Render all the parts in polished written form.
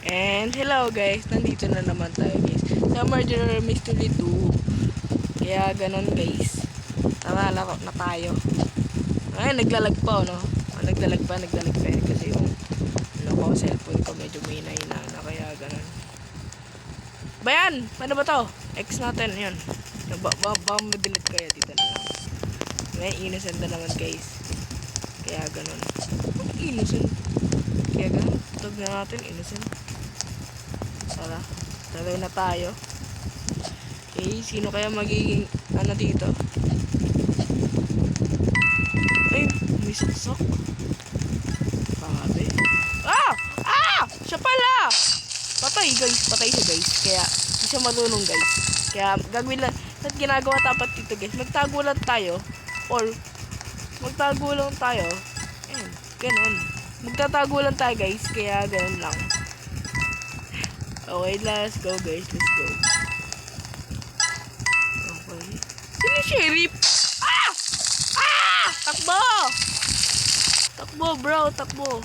And hello guys, nandito na naman tayo guys sa Murderer Mystery 2. Kaya ganon guys, tara laro na tayo. Ay, naglalag pa no? Naglalag pa kasi yung cellphone ko medyo may na kaya ganon. Bayan, ano ba to? X natin, yun. Madilit kaya dito na lang. May innocent na naman guys. Kaya ganon. Innocent. Kaya ganon. Tag na natin, innocent. Tara, tara na tayo. Okay, sino kaya magiging ano dito? Ay, may saksak. Pabe. Ah! Ah! Siya pala! Patay guys, patay siya guys. Kaya, hindi siya marunong guys. Kaya, gagawin lang. At ginagawa dapat dito guys. Magtago lang tayo. Or, magtago lang tayo. Ayan, ganun. Magtatago lang tayo guys. Kaya, ganun lang. Okay, let's go guys. Let's go. Okay. Sino sheriff? Ah! Ah! Takbo! Takbo bro, takbo.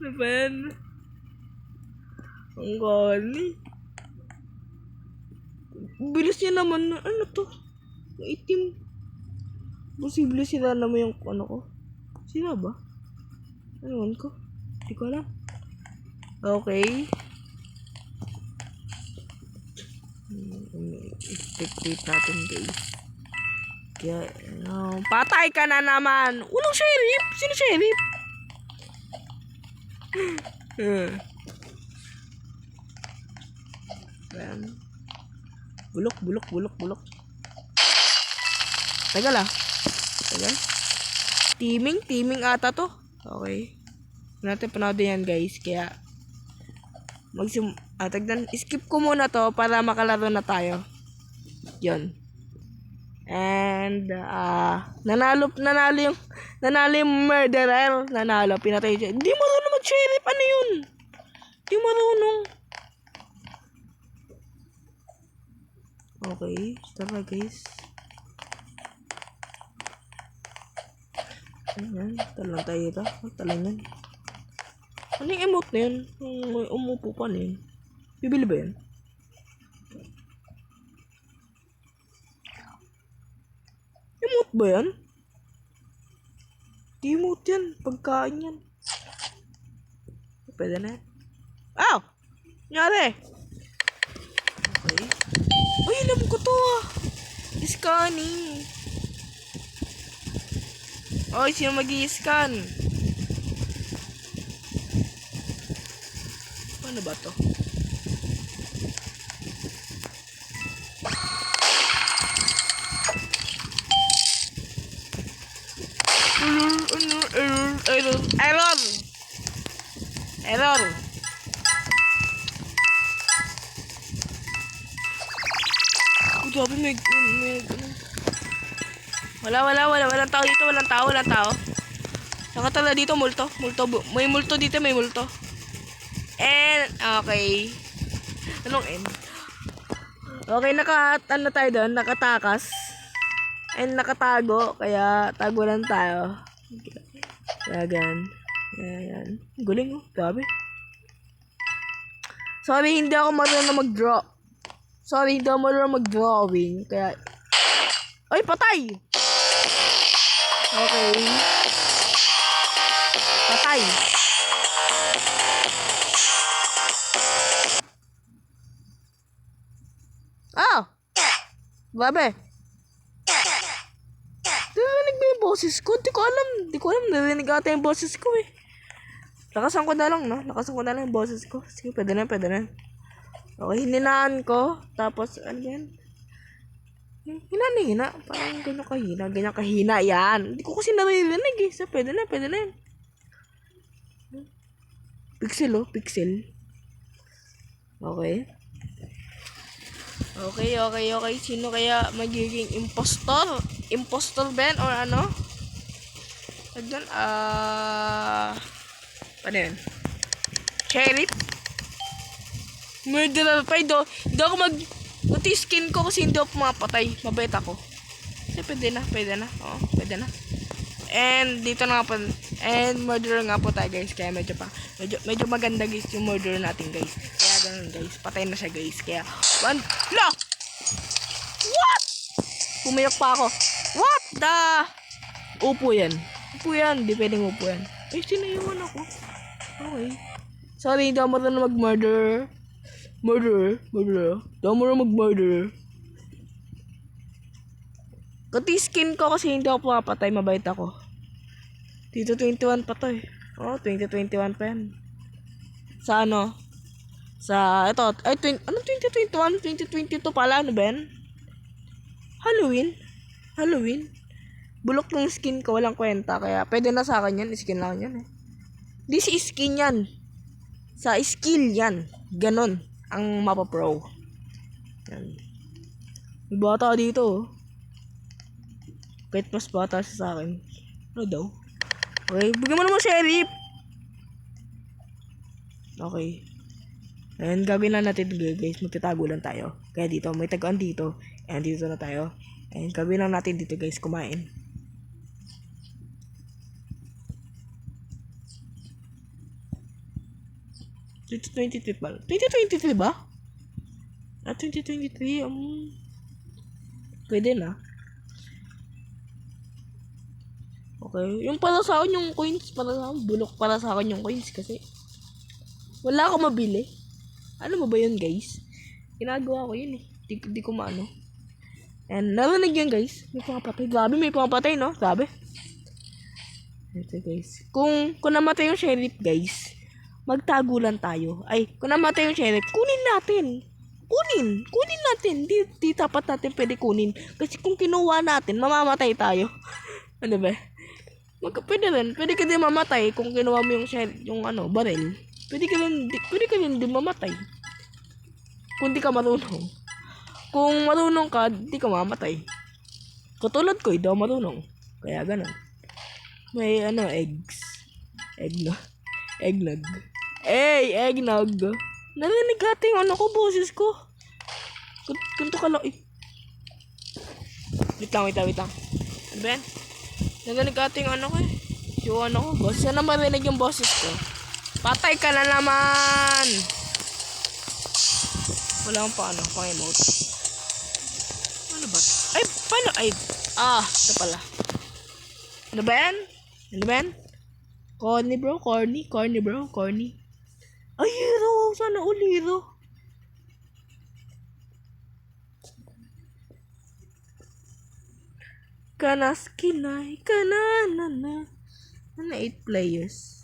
Ano ba yan? Ang gani. Bilis niya naman. Ano to? Maitim. Posible sila naman yung ano ko. Sila ba? Ano ko? Hindi ko alam. Okay. Spectate natin guys. Kaya, patay ka na naman. Walang sheriff. Sino sheriff? Ayan. Bulok. Tagal ah. Tagal. Teaming ata to. Okay. Natin panoodin yan guys. Kaya, skip ko muna to para makalaro na tayo. Yun. And, nanalo yung murderer. Nanalo, pinatay siya. Hindi marunong mag-sheriff. Ano yun? Hindi marunong. Okay, tara guys. Ayan, talang tayo ito. Talang yan. Ano yung emote na yun? May umupo pa na yun. Bibili ba yan? Emote ba yan? Di emote yan. Pagkain yan. Pwede na yan. Ow! Nangyari! Okay. Uy, alam ko to ah. Scanning. Oy, sino mag-i-scan? Ano ba to? Error. Grabe, may walang tao dito, walang tao. Nakatala dito, multo. May multo dito, may multo. And, okay. Anong end? Okay, ano tayo doon, nakatakas. And nakatago, kaya tago lang tayo. Kaya yan. Guling oh, grabe. Sorry, hindi ako marunong mag-draw. Mag-drawing. Kaya, ay, patay! Okay. Patay. Ah! Babe. Narinig ba yung boses ko? Di ko alam. Narinig ata yung boses ko eh. Lakasan ko na lang, no? Yung boses ko. Sige, pwede na. Okay, hininaan ko. Tapos, ano yan? Hina. Parang ganyan kahina. Yan. Hindi ko kasi naririnig eh. So, pwede na yan. Pixel. Okay. Sino kaya magiging impostor? Impostor ba yan? Or ano? Diyan, ano yun? Sheriff? Murderer pa. Hindi ako mag-skin ko kasi hindi ako pumapatay. Mabait ako. Kasi pwede na. Oo, pwede na. And dito na nga po, and murderer nga po tayo guys, kaya medyo maganda guys yung murderer natin guys. Kaya ganun guys, patay na siya guys. Kaya, la! What? Pumayok pa ako. What the? Upo yan, di pwedeng upo yan. Ay, sinayuan ako. Okay. Sorry, hindi ako marunong mag-murder. Murderer. Hindi ako marunong mag-murder. Kuti skin ko kasi hindi ako papatay, mabait ako. Dito 21 pa to eh. Oh, 2021 pa yan. Sa ano? Sa, ito, ay, ano 2021? 2022 pala, ano ba yan? Halloween. Bulok ng skin ko, walang kwenta. Kaya, pwede na sa akin yan. Skin lang yan eh. Di si skin yan. Sa skill yan. Ganon. Ang mapa pro. Yan. May bata dito oh. Kahit mas bata siya sa akin. Ano daw? Okay, bigyan mo naman sheriff. Okay. Ayan, gagawin lang natin guys. Magtatago lang tayo. Kaya dito, may tagaan dito. Ayan, dito na tayo. Ayan, gagawin lang natin dito guys. Kumain. Dito 2023 ba? 2023 ba? 2023. Pwede na. Okay. Yung para sa akin yung coins, para sa akin, bulok para sa akin yung coins kasi wala akong mabili. Ano mo ba yun guys? Ginagawa ko yun eh. Di ko maano. And narinig yan guys. May pangapatay. Grabe may pangapatay no? Grabe. Ito guys. Kung namatay yung sheriff guys, magtago lang tayo. Ay, kung namatay yung sheriff, kunin natin. Kunin natin. Di dapat natin pwede kunin. Kasi kung kinuha natin, mamamatay tayo. Ano ba? Pwede ka din mamatay kung kinuha mo yung baril. Pwede ka din mamatay. Kung di ka marunong. Kung marunong ka, di ka mamatay. Katulad ko, hindi ako marunong. Kaya ganun. May eggs. Eggnog. Eggnog. Narinig ating boses ko. Kunto ka lang. Wait lang. Ano ba yan? Narinig ating ko eh. Yung boss. Sana marinig yung boses ko. Patay ka na naman! Wala akong pang-emote. Ano ba? Ay, paano? Ay, ito pala. Ano ba yan? Corny bro. Ay, hero. Sana all hero. Kanaskinay, kanana. 8 players.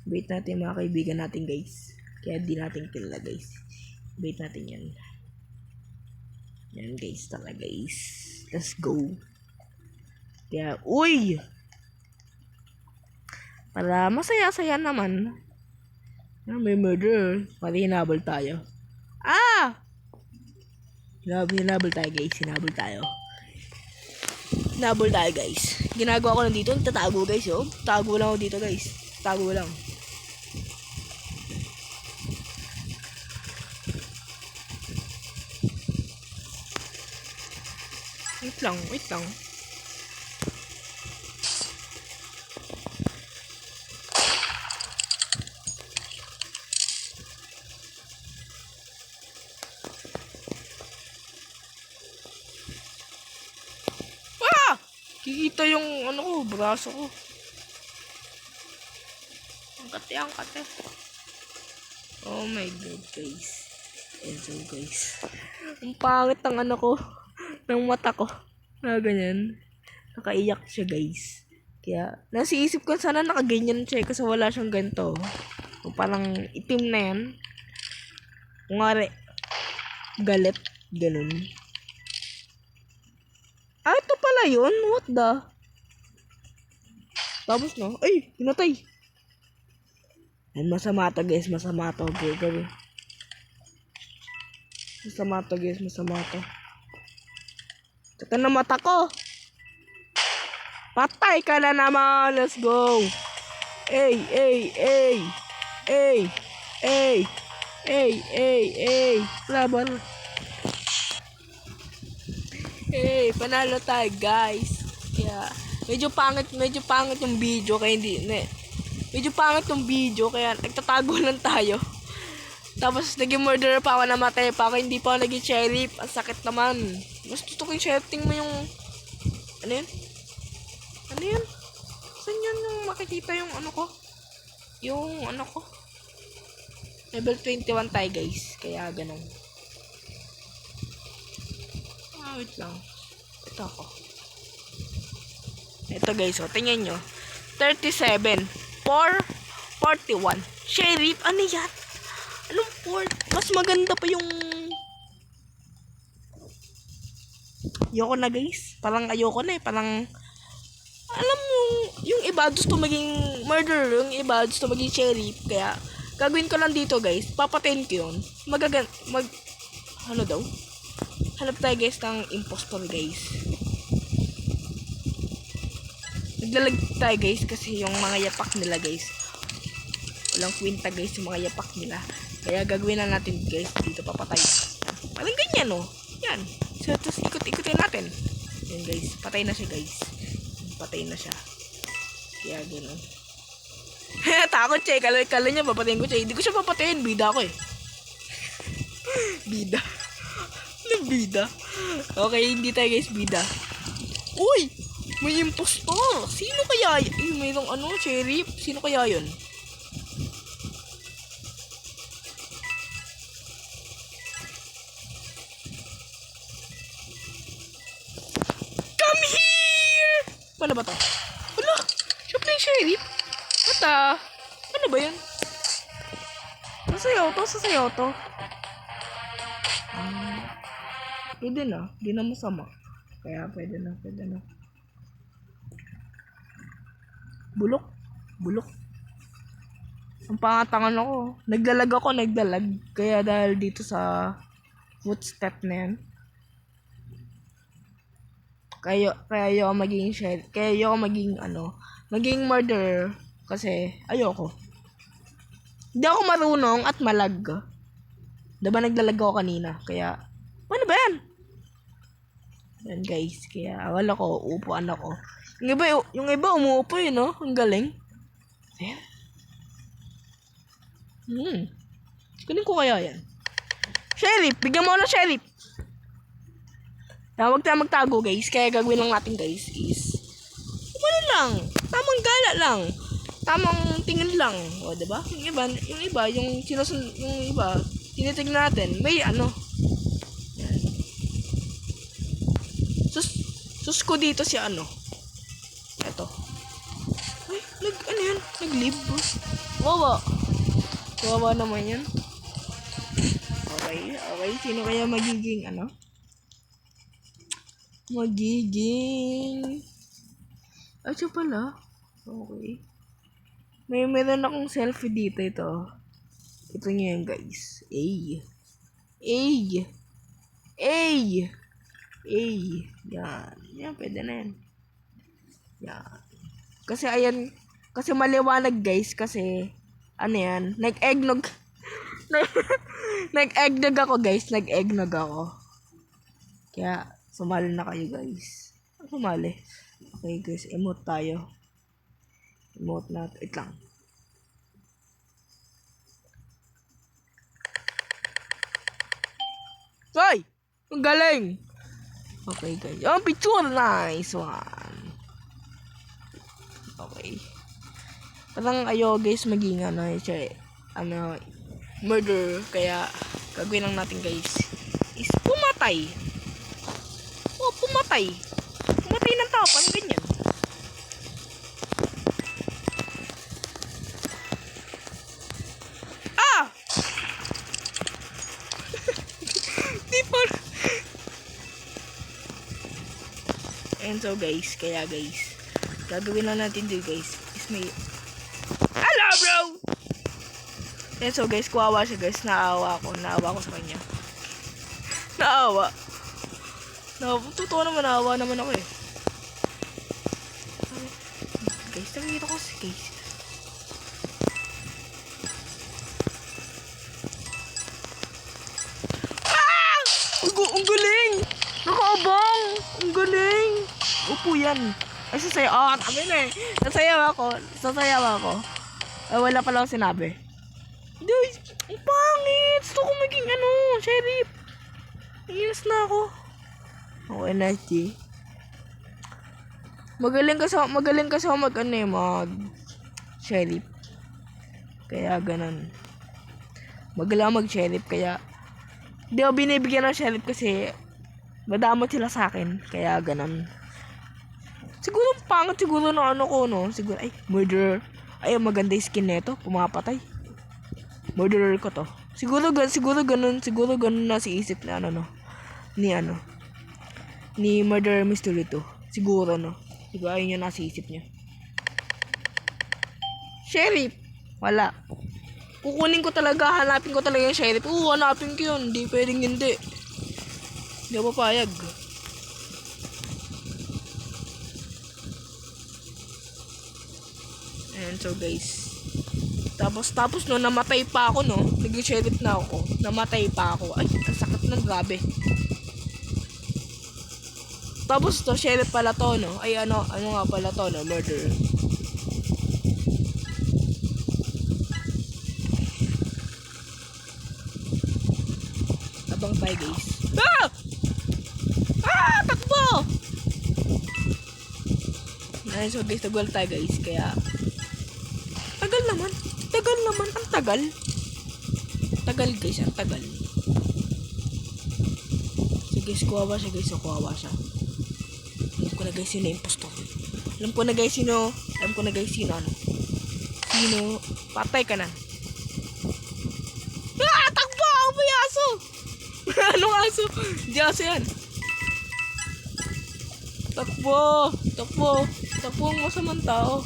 Wait natin mga kaibigan natin guys. Kaya di natin kilala guys. Wait natin yan. Yan guys talaga guys. Let's go. Kaya, uy! Para masaya-saya naman. May murder. Pati hinabol tayo. Hinabol tayo guys. Hinabol tayo guys. Ginagawa ko lang dito. Tatago guys yo. Tago lang ako dito guys. Tago lang. Wait lang. Kikita yung braso ko. Ang kate. Oh my god guys. Ito guys. Ang pangit ng ko. Ng mata ko. Ganyan. Nakaiyak siya guys. Kaya, nasa isip ko sana nakaganyan siya kasi wala siyang ganito. O parang itim na yan. Kungari, galit. Ganun. Ito pala yun? What the? Tapos na. Ay, pinatay. Yan, masama to guys. Masama to. Masama to guys. Masama to. Ito na mata ko. Patay ka na naman. Let's go. Laban. Hey, panalo tayo, guys. Kaya, medyo pangit yung video, kaya hindi, medyo pangit yung video, kaya nagtatago lang tayo. Tapos, naging murderer pa ako, namatay pa ako, hindi pa ako naging sheriff. Ang sakit naman. Mas tutok yung sheriff, tingin mo yung, ano yun? Ano yun? Saan yun yung makikita yung ano ko? Yung ano ko? Level 21 tayo, guys. Kaya, ganun. Wait lang. Ito ako. Ito guys, tingnan nyo. 37. 41. Sheriff, ano yan? Anong 4? Mas maganda pa yung... Ayoko na guys. Parang ayoko na eh. Parang... Alam mo, yung iba gusto maging murderer. Yung iba gusto maging sheriff. Kaya, gagawin ko lang dito guys. Papatayin ko yun. Ano daw? Hanap tayo guys ng impostor guys. Naglalag tayo guys kasi yung mga yapak nila guys. Walang kwenta guys yung mga yapak nila. Kaya gagawin na natin guys dito papatay. Yan. Parang ganyan oh. Yan. So tapos ikot-ikotin natin. Yan guys. Patay na siya guys. Patay na siya. Kaya gano'n. Takot siya. Kala niya papatayin ko siya. Hindi ko siya papatayin. Bida ko eh. Bida. Bida. Okay, hindi tayo guys bida. Uy! May impostor! Sino kaya yun? Mayroong ano, sheriff? Sino kaya yun? Come here! Paano ba to? Wala! Siya pala yung sheriff? Ano ba yun? Sasayaw to. Pwede na, di na masama. Kaya pwede na. Bulok. Ang pangatangan ako. Nagdalag. Kaya dahil dito sa footstep na yan. Kaya ayoko maging sheriff. Kaya ayoko maging murderer. Kasi ayoko. Hindi ako marunong at malag. Diba naglalag ako kanina? Kaya, ano ba yan? Yan guys, kaya wala ko, upuan ako. Yung iba umuupo yun, no? Ang galing. Ayan. Kunin ko kaya yan. Sheriff, bigyan mo ako ng sheriff. Huwag tayo magtago guys, kaya gagawin lang natin guys is, ano lang, tamang gala lang. Tamang tingin lang. O, diba? Yung iba, tinitignan natin, may ano. Yan. Sus ko dito si ano. Eto. Ay, nag-leave. Wawa naman yan. Okay. Sino kaya magiging ano? Siya pala. Okay. Meron akong selfie dito ito. Ito nyo yan guys. Yan, pwede na yan. Yan. Kasi maliwanag guys, kasi, ano yan, nag-eggnog ako guys, Kaya, sumali na kayo guys. Sumali. Okay guys, emote tayo. Emote natin. Wait lang. Ay! Ang galing! Okay guys. Oh, picture! Nice one! Okay. Parang ayaw guys maging murder. Kaya gagawin lang natin guys is pumatay. Oh, pumatay ng tao. Parang ganyan. And so guys, gagawin lang natin dito guys is may... Hello bro! And so guys, kuwawa siya guys, naawa ko sa kanya. Totoo naman, naawa naman ako eh. Guys, nakikita ko si guys. Ang galing! Nakaabang! Upo yan. Ay, sasayaw. Oh, sabi na eh. Sasayaw ako. Sasayaw ako. Ay, wala pala ako sinabi. Dude, ang pangit. Gusto ko maging sheriff. Iinis na ako. Oh, energy. Magaling kasi ako mag sheriff. Kaya ganun. Magaling ako mag sheriff kaya di ako binibigyan ng sheriff kasi madamot sila sa akin. Kaya ganun. Siguro pangit siguro na ko no. Siguro ay murderer. Ay maganda yung skin nito. Pumapatay. Murderer ko to. Siguro ganun na si isip na ni Murderer Mystery 2. Siguro no. Siguro ayun yung nasa isip niya. Sheriff. Wala. Kukunin ko talaga, hanapin ko talaga yung sheriff. Hanapin ko yun. Hindi pwedeng hindi. Hindi ako papayag. And so guys. Tapos no, namatay pa ako no. Nag-sheriff na ako. Namatay pa ako. Ay, ang sakit ng grabe. Tapos to, sheriff pala to no. Ay ano nga pala to no, murderer. Abang tayo guys. Takbo! Ay, so guys, nagwal tayo guys. Kaya tagal naman. Ang tagal. Tagal guys, ang tagal. So guys, kuwawa siya guys. Kuwawa siya. Alam ko na guys, sino impostor. Alam ko na guys, sino patay ka na. Takbo! May aso! Anong aso? Di aso yan. Takbo ang masamang tao.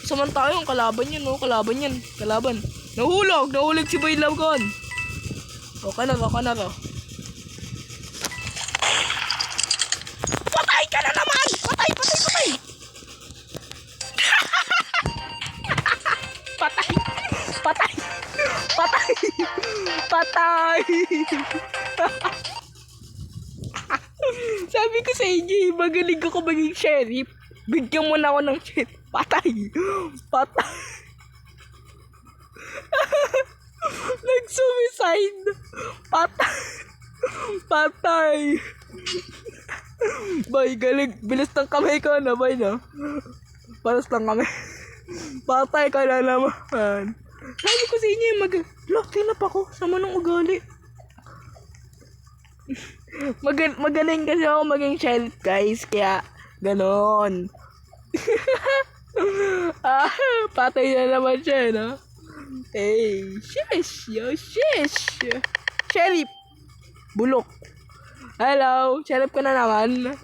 Masamang tao yung kalaban yun, no? Kalaban. Nahulog si Boy Labgon. Okay na to. Patay ka na naman! Patay! Patay! Sabi ko sa inyo, magaling ako maging sheriff. Bigyan mo na ako ng shit. Patay! Nag-suicide! Patay! Bay, galing. Bilis ng kamay ko na, bay, no? Paras lang kami. Patay ka na naman. Sabi ko sa inyo, tinap ako. Sama ng ugali. Magaling kasi ako maging sheriff, guys. Kaya, ganon. Patay na naman siya, no? Hey, shish. Sheriff. Bulok. Hello, sheriff ka na naman.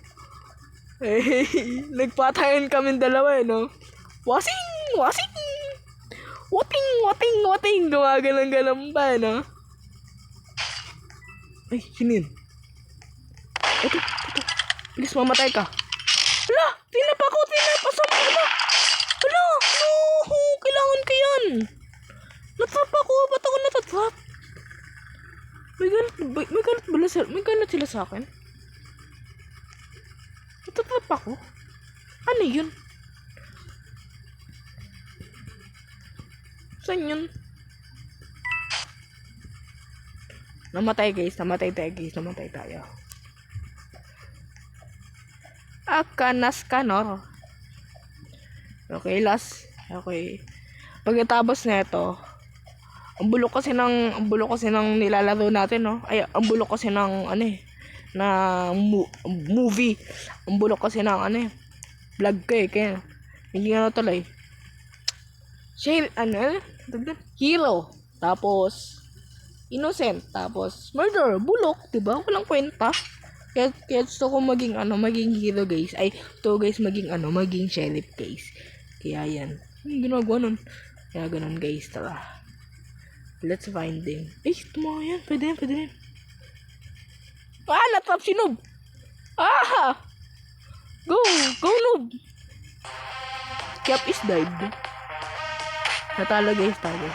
Hey, nagpatayan kami dalawa, no? Wasing. Wating. Gumagalang pa, no? Ay, sino yun? Ito. Bilis, mamatay ka. Hala, tinap sama ka. Hala, no, kailangan ka yan. Natrap ako, ba't ako natatrap? May galit sila sa akin. Natatrap ako? Ano yun? Saan yun? Namatay tayo. Kanas-kanor. Okay, last. Okay. Pagkatapos nito, ang bulok kasi ng nilalaro natin, no? Ay, ang bulok kasi ng movie. Ang bulok kasi ng vlog ko eh. Kaya hindi tuloy. Hero. Tapos innocent. Tapos murder. Bulok, diba? Walang kwenta. Kaya gusto ko maging hero, guys. Ay, to guys, maging sheriff, guys. Kaya yan. Ginagawa nun. Kaya ganun, guys. Tara. Let's find them. Tumawa yan. Pwede yan. Natrap si Noob. Go, Noob. Cap is died. Natalo, guys. Tayo.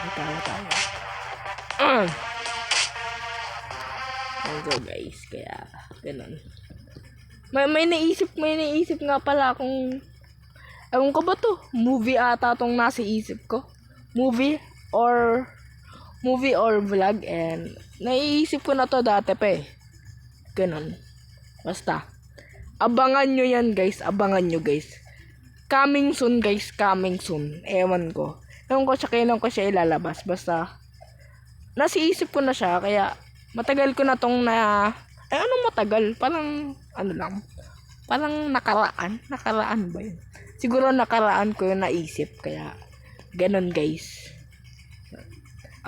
So, guys. Kaya, ganun. May naisip nga pala akong, ewan ko ba to? Movie ata tong nasa isip ko. Movie or vlog, and naiisip ko na to dati pa eh. Ganun. Basta. Abangan nyo yan guys. Abangan nyo guys. Coming soon guys. Coming soon. Ewan ko. Ewan ko siya kailan ko siya ilalabas. Basta. Nasiisip ko na siya. Kaya matagal ko na tong na. Anong matagal? Parang ano lang. Parang nakaraan. Nakaraan ba yun? Siguro nakaraan ko yung naisip. Kaya ganun guys.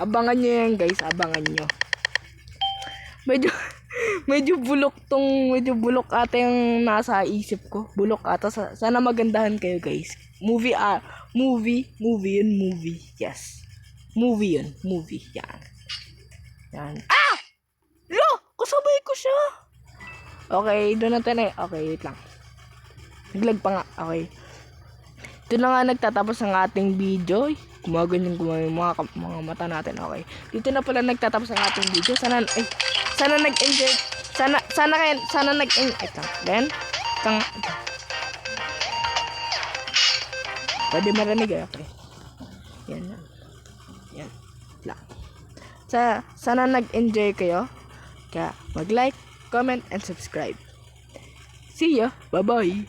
Abangan nyo yan guys. Abangan nyo. Medyo bulok ata yung nasa isip ko. Bulok ata. Sana magandahan kayo guys. Movie yun. Yes. Movie yun. Movie. Yan. Ah! Lo! Kasabay ko siya. Okay, doon natin eh. Okay, wait lang. Naglag pa nga. Okay. Ito na nga nagtatapos ang ating video. Gumaganyan yung mga mata natin. Okay. Dito na pala nagtatapos ang ating video. Sana nag-enjoy. Sana nag-enjoy. Ito. Then, pwede marinig eh. Okay. Yan. Lang. Sana nag-enjoy kayo. Kaya mag-like, comment, and subscribe. See ya. Bye-bye.